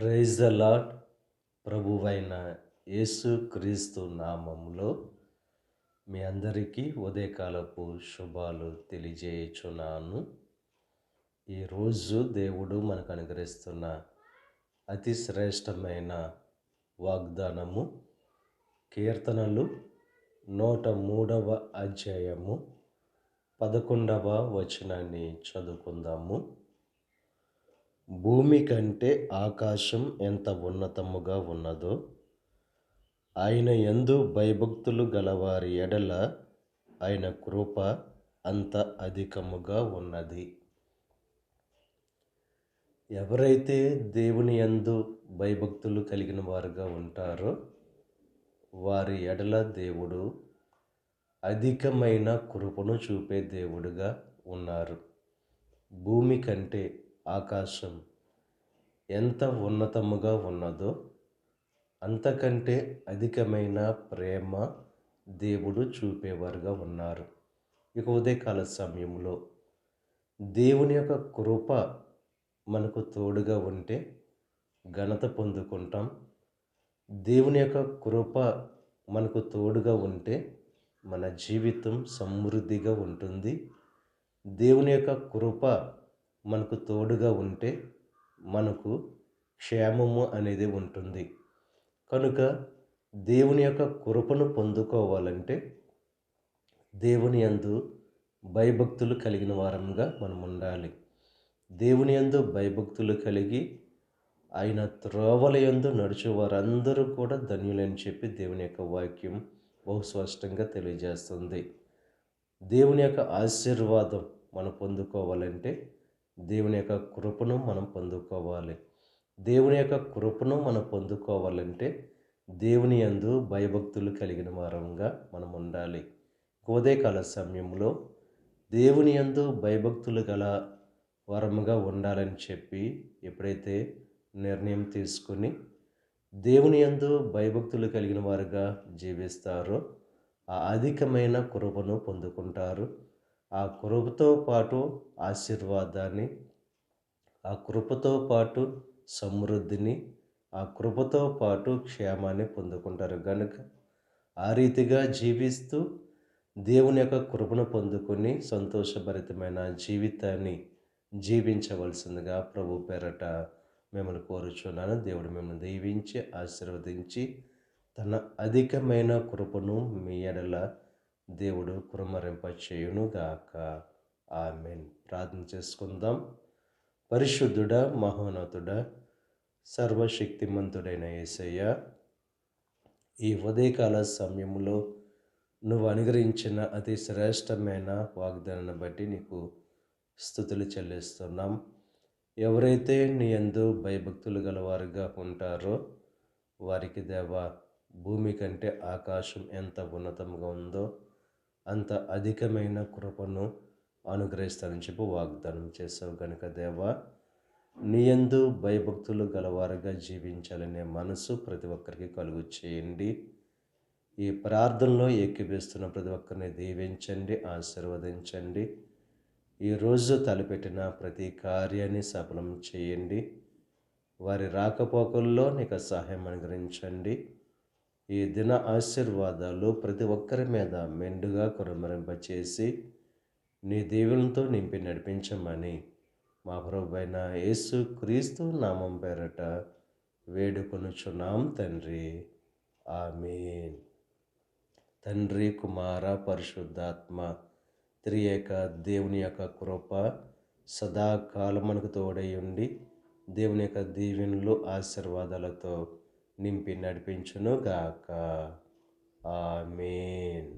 Praise the lord. ప్రభువైన యేసు క్రీస్తు నామములో మీ అందరికీ ఉదయకాలపు శుభాలు తెలియజేయుచున్నాను. ఈరోజు దేవుడు మనకు అనుగ్రహిస్తున్న అతి శ్రేష్టమైన వాగ్దానము కీర్తనలు 103వ అధ్యాయము 11వ వచనాన్ని చదువుకుందాము. భూమి కంటే ఆకాశం ఎంత ఉన్నతముగా ఉన్నదో, ఆయన యందు భయభక్తులు గలవారి ఎడల ఆయన కృప అంత అధికముగా ఉన్నది. ఎవరైతే దేవుని యందు భయభక్తులు కలిగిన వారుగా ఉంటారో వారి ఎడల దేవుడు అధికమైన కృపను చూపే దేవుడుగా ఉన్నారు. భూమి కంటే ఆకాశం ఎంత ఉన్నతముగా ఉన్నదో అంతకంటే అధికమైన ప్రేమ దేవుడు చూపేవారుగా ఉన్నారు. ఇక ఉదయకాల సమయంలో దేవుని యొక్క కృప మనకు తోడుగా ఉంటే ఘనత పొందుకుంటాం. దేవుని యొక్క కృప మనకు తోడుగా ఉంటే మన జీవితం సమృద్ధిగా ఉంటుంది. దేవుని యొక్క కృప మనకు తోడుగా ఉంటే మనకు క్షేమము అనేది ఉంటుంది. కనుక దేవుని యొక్క కృపను పొందుకోవాలంటే దేవుని యందు భయభక్తులు కలిగిన వారంగా మనం ఉండాలి. దేవుని యందు భయభక్తులు కలిగి ఆయన త్రోవల యందు నడుచు వారందరూ కూడా ధన్యులని చెప్పి దేవుని యొక్క వాక్యం బహు స్పష్టంగా తెలియజేస్తుంది. దేవుని యొక్క ఆశీర్వాదం మనం పొందుకోవాలంటే దేవుని యొక్క కృపను మనం పొందుకోవాలి. దేవుని యొక్క కృపను మనం పొందుకోవాలంటే దేవుని యందు భయభక్తులు కలిగిన వారంగా మనం ఉండాలి. ఉదయకాల సమయంలో దేవుని యందు భయభక్తులు గల వారముగా ఉండాలని చెప్పి ఎప్పుడైతే నిర్ణయం తీసుకుని దేవుని యందు భయభక్తులు కలిగిన వారుగా జీవిస్తారో ఆ అధికమైన కృపను పొందుకుంటారు. ఆ కృపతో పాటు ఆశీర్వాదాన్ని, ఆ కృపతో పాటు సమృద్ధిని, ఆ కృపతో పాటు క్షేమాన్ని పొందుకుంటారు. కనుక ఆ రీతిగా జీవిస్తూ దేవుని యొక్క కృపను పొందుకొని సంతోషభరితమైన జీవితాన్ని జీవించవలసిందిగా ప్రభు పేరట మిమ్మల్ని కోరుచున్నాను. దేవుడు మిమ్మల్ని దీవించి ఆశీర్వదించి తన అధికమైన కృపను మీ ఎడల దేవుడు కుమ్మరింపచేయును గాక. ఆమేన్. ప్రార్థన చేసుకుందాం. పరిశుద్ధుడా, మహోన్నతుడా, సర్వశక్తిమంతుడైన యేసయ్య, ఈ ఉదయకాల సమయంలో నువ్వు అనుగ్రహించిన అతి శ్రేష్టమైన వాగ్దానాన్ని బట్టి నీకు స్తుతులు చెల్లిస్తున్నాం. ఎవరైతే నీ యందు భయభక్తులు గలవారుగా ఉంటారో వారికి దేవా భూమి కంటే ఆకాశం ఎంత ఉన్నతంగా ఉందో అంత అధికమైన కృపను అనుగ్రహిస్తానని చెప్పి వాగ్దానం చేసావు. కనుక దేవా నీ యందు భయభక్తులు గలవారుగా జీవించాలనే మనసు ప్రతి ఒక్కరికి కలుగు చేయండి. ఈ ప్రార్థనలో ఏకీభవిస్తున్న ప్రతి ఒక్కరిని దీవించండి, ఆశీర్వదించండి. ఈరోజు తలపెట్టిన ప్రతి కార్యాన్ని సఫలం చేయండి. వారి రాకపోకల్లో నీకు సహాయం అనుగ్రహించండి. ఈ దిన ఆశీర్వాదాలు ప్రతి ఒక్కరి మీద మెండుగా కుమ్మరింపచేసి నీ దీవెనలతో నింపి నడిపించమని మా ప్రభువైన యేసు క్రీస్తు నామం పేరట వేడుకొనుచున్నాం తండ్రి. ఆమేన్. తండ్రి, కుమార, పరిశుద్ధాత్మ త్రియేక దేవుని యొక్క కృప సదాకాలం మనకు తోడై ఉండి దేవుని యొక్క దీవెనలు ఆశీర్వాదాలతో నింపి నడిపించును గాక. ఆమేన్.